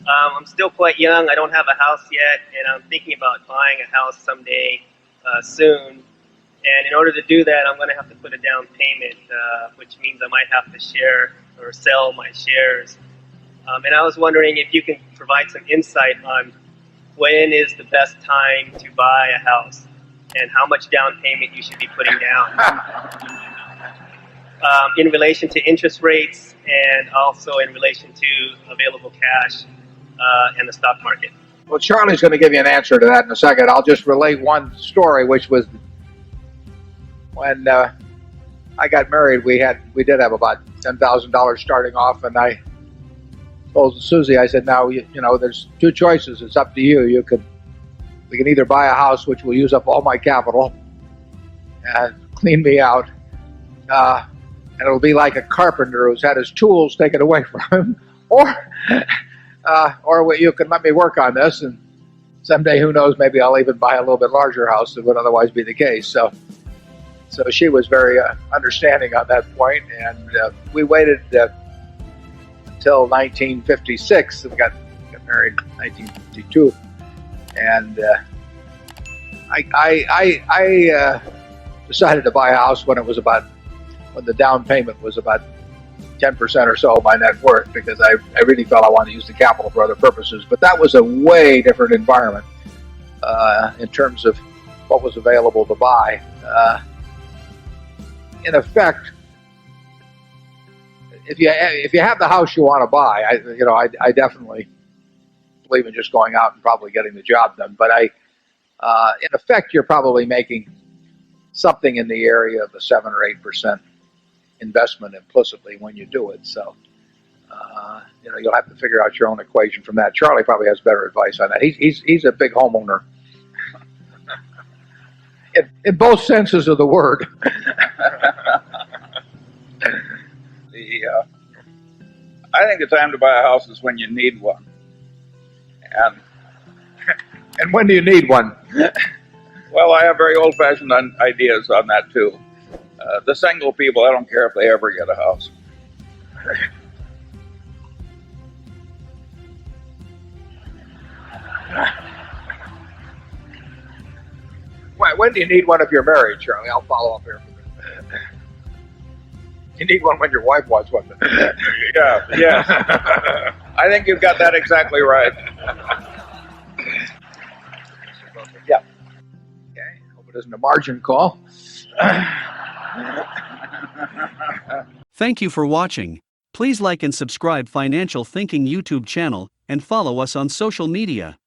I'm still quite young. I don't have a house yet, and I'm thinking about buying a house someday soon. And in order to do that, I'm going to have to put a down payment, which means I might have to share or sell my shares. And I was wondering if you can provide some insight on when is the best time to buy a house and how much down payment you should be putting down in relation to interest rates and also in relation to available cash and the stock market. Well, Charlie's going to give you an answer to that in a second. I'll just relate one story, which was when I got married. We did have about $10,000 starting off, and I told Susie, I said, now you know, there's two choices. It's up to you. We can either buy a house, which will use up all my capital and clean me out, and it'll be like a carpenter who's had his tools taken away from him, or you can let me work on this, and someday, who knows, maybe I'll even buy a little bit larger house than would otherwise be the case. So she was very understanding on that point, and we waited until 1956. We got married in 1952, and I decided to buy a house when the down payment was about 10% or so of my net worth, because I really felt I wanted to use the capital for other purposes. But that was a way different environment in terms of what was available to buy. In effect, if you have the house you want to buy, I definitely believe in just going out and probably getting the job done. But in effect, you're probably making something in the area of a 7 or 8% investment implicitly when you do it. So, you'll have to figure out your own equation from that. Charlie probably has better advice on that. He's a big homeowner in both senses of the word. I think the time to buy a house is when you need one. And when do you need one? Well, I have very old-fashioned ideas on that too. The single people, I don't care if they ever get a house. When do you need one if you're married, Charlie? I'll follow up here. You need one when your wife wants one. Yeah. I think you've got that exactly right. Yeah. Okay. Hope it isn't a margin call. Thank you for watching. Please like and subscribe Financial Thinking YouTube channel and follow us on social media.